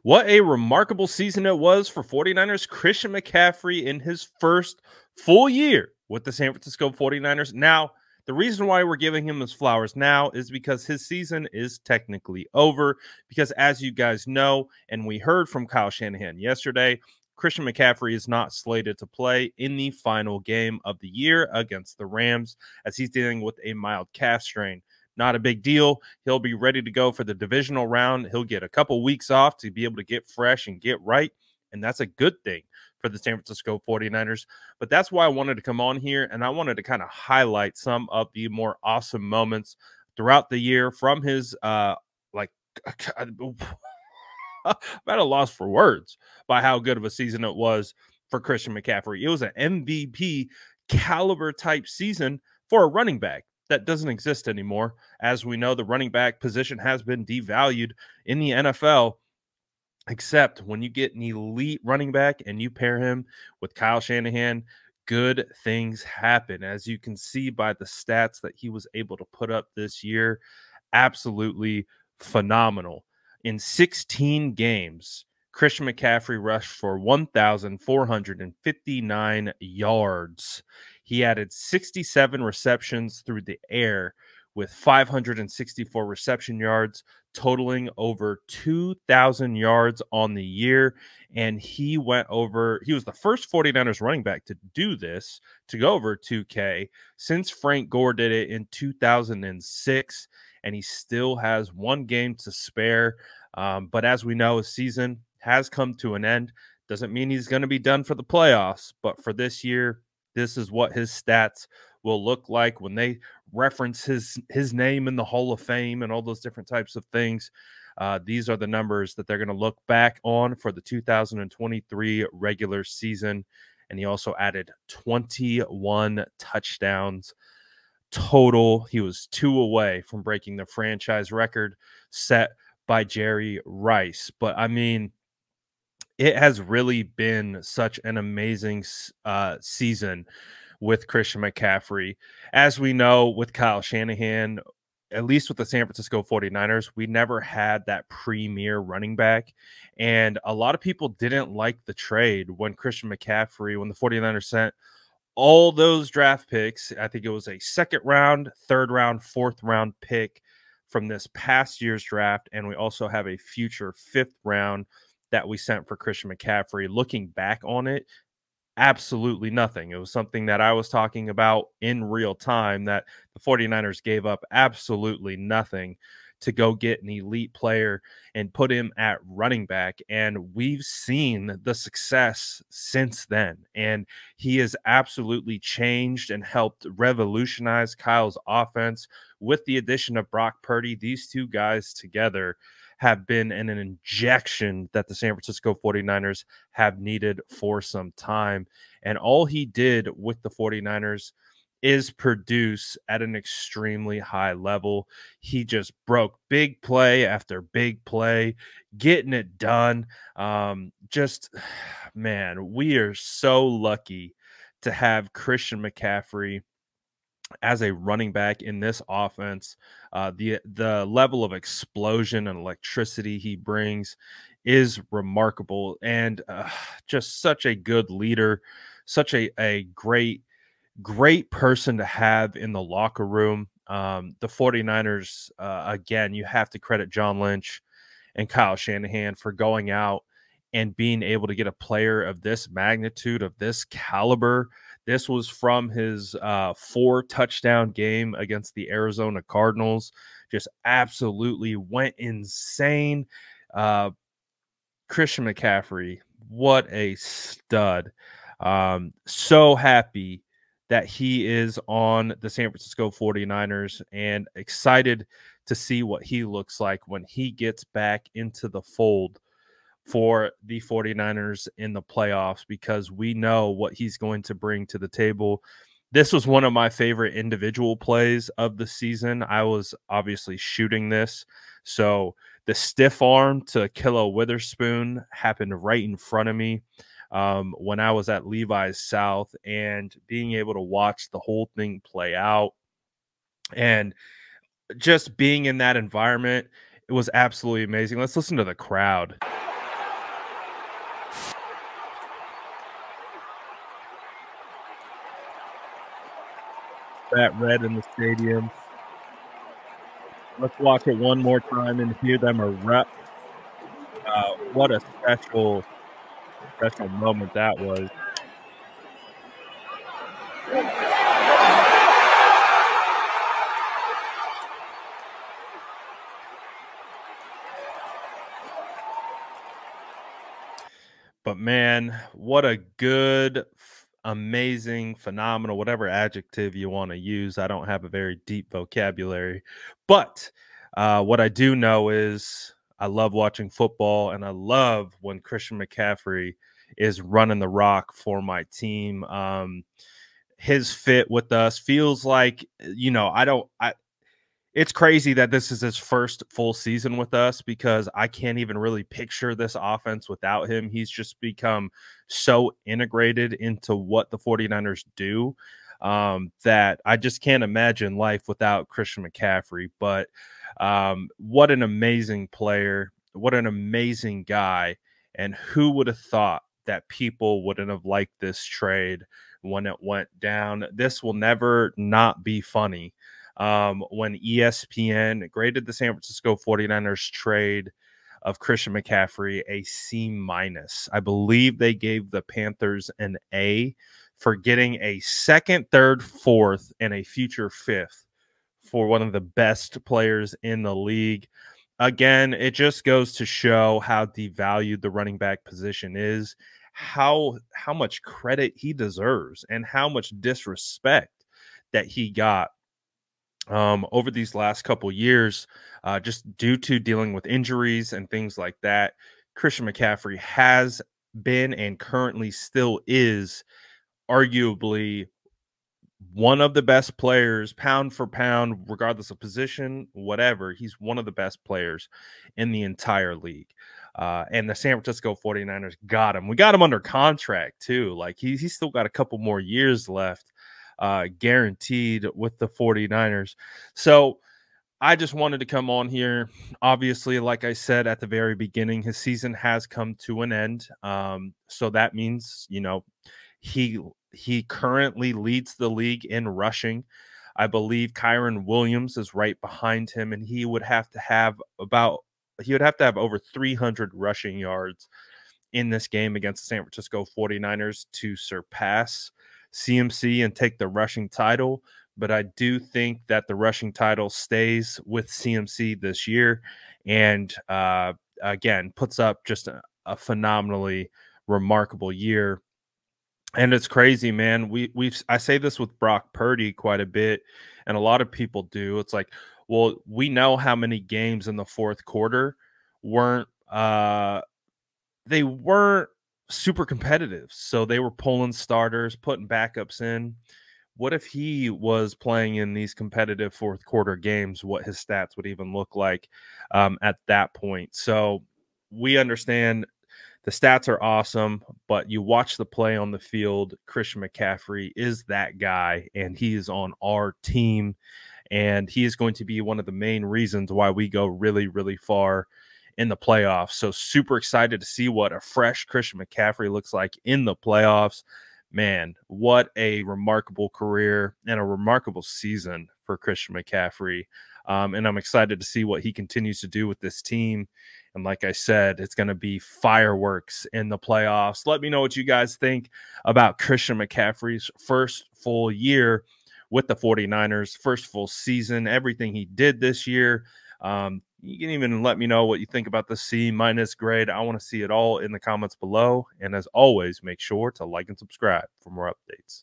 What a remarkable season it was for 49ers Christian McCaffrey in his first full year with the San Francisco 49ers. Now, the reason why we're giving him his flowers now is because his season is technically over. Because as you guys know, and we heard from Kyle Shanahan yesterday, Christian McCaffrey is not slated to play in the final game of the year against the Rams as he's dealing with a mild calf strain. Not a big deal. He'll be ready to go for the divisional round. He'll get a couple weeks off to be able to get fresh and get right. And that's a good thing for the San Francisco 49ers. But that's why I wanted to come on here, and I wanted to kind of highlight some of the more awesome moments throughout the year from his I'm at a loss for words by how good of a season it was for Christian McCaffrey. It was an MVP caliber type season for a running back. That doesn't exist anymore. As we know, the running back position has been devalued in the NFL, except when you get an elite running back and you pair him with Kyle Shanahan, good things happen. As you can see by the stats that he was able to put up this year, absolutely phenomenal. In 16 games, Christian McCaffrey rushed for 1,459 yards. He added 67 receptions through the air with 564 reception yards, totaling over 2,000 yards on the year. And he was the first 49ers running back to do this, to go over 2K, since Frank Gore did it in 2006. And he still has one game to spare. But as we know, his season has come to an end. Doesn't mean he's going to be done for the playoffs, but for this year, this is what his stats will look like when they reference his name in the Hall of Fame and all those different types of things. These are the numbers that they're going to look back on for the 2023 regular season. And he also added 21 touchdowns total. He was 2 away from breaking the franchise record set by Jerry Rice. But I mean, it has really been such an amazing season with Christian McCaffrey. As we know, with Kyle Shanahan, at least with the San Francisco 49ers, we never had that premier running back. And a lot of people didn't like the trade when Christian McCaffrey, when the 49ers sent all those draft picks. I think it was a second round, third round, fourth round pick from this past year's draft. And we also have a future fifth round that we sent for Christian McCaffrey. Looking back on it, absolutely nothing. It was something that I was talking about in real time, that the 49ers gave up absolutely nothing to go get an elite player and put him at running back. And we've seen the success since then. And he has absolutely changed and helped revolutionize Kyle's offense with the addition of Brock Purdy. These two guys together have been an injection that the San Francisco 49ers have needed for some time. And all he did with the 49ers is produce at an extremely high level. He just broke big play after big play, getting it done. Man, we are so lucky to have Christian McCaffrey as a running back in this offense. The level of explosion and electricity he brings is remarkable, and just such a good leader, such a great person to have in the locker room. The 49ers, again, you have to credit John Lynch and Kyle Shanahan for going out and being able to get a player of this magnitude, of this caliber. This was from his 4-touchdown game against the Arizona Cardinals. Just absolutely went insane. Christian McCaffrey, what a stud. So happy that he is on the San Francisco 49ers, and excited to see what he looks like when he gets back into the fold for the 49ers in the playoffs, because we know what he's going to bring to the table. This was one of my favorite individual plays of the season. I was obviously shooting this, so the stiff arm to Kilo Witherspoon happened right in front of me when I was at Levi's South, and being able to watch the whole thing play out and just being in that environment, it was absolutely amazing. Let's listen to the crowd. that red in the stadium. Let's watch it one more time and hear them erupt. What a special moment that was. But man, what a good, amazing, phenomenal, whatever adjective you want to use. I don't have a very deep vocabulary, but what I do know is I love watching football, and I love when Christian McCaffrey is running the rock for my team. His fit with us feels like, it's crazy that this is his first full season with us because I can't even really picture this offense without him. He's just become so integrated into what the 49ers do that I just can't imagine life without Christian McCaffrey. But what an amazing player, what an amazing guy. And who would have thought that people wouldn't have liked this trade when it went down? This will never not be funny. When ESPN graded the San Francisco 49ers trade of Christian McCaffrey a C-. I believe they gave the Panthers an A for getting a second, third, fourth, and a future fifth for one of the best players in the league. Again, it just goes to show how devalued the running back position is, how much credit he deserves, and how much disrespect that he got over these last couple years, just due to dealing with injuries and things like that. Christian McCaffrey has been and currently still is arguably one of the best players, pound for pound, regardless of position, whatever. He's one of the best players in the entire league. And the San Francisco 49ers got him. We got him under contract, too. Like, he's still got a couple more years left, guaranteed with the 49ers. So I just wanted to come on here. Obviously, like I said at the very beginning, his season has come to an end. So that means, he currently leads the league in rushing. I believe Kyron Williams is right behind him, and he would have to have over 300 rushing yards in this game against the San Francisco 49ers to surpass CMC and take the rushing title. But I do think that the rushing title stays with CMC this year, and again, puts up just a phenomenally remarkable year. And it's crazy, man. I say this with Brock Purdy quite a bit, and a lot of people do. It's like, well, we know how many games in the fourth quarter weren't they weren't super competitive. So they were pulling starters, putting backups in. What if he was playing in these competitive fourth quarter games? What his stats would even look like at that point. So we understand the stats are awesome, but you watch the play on the field. Christian McCaffrey is that guy, and he is on our team, and he is going to be one of the main reasons why we go really, really far in the playoffs. So super excited to see what a fresh Christian McCaffrey looks like in the playoffs. Man, what a remarkable career and a remarkable season for Christian McCaffrey. And I'm excited to see what he continues to do with this team. And like I said, it's going to be fireworks in the playoffs. Let me know what you guys think about Christian McCaffrey's first full year with the 49ers, first full season, everything he did this year. You can even let me know what you think about the C- grade. I want to see it all in the comments below. And as always, make sure to like and subscribe for more updates.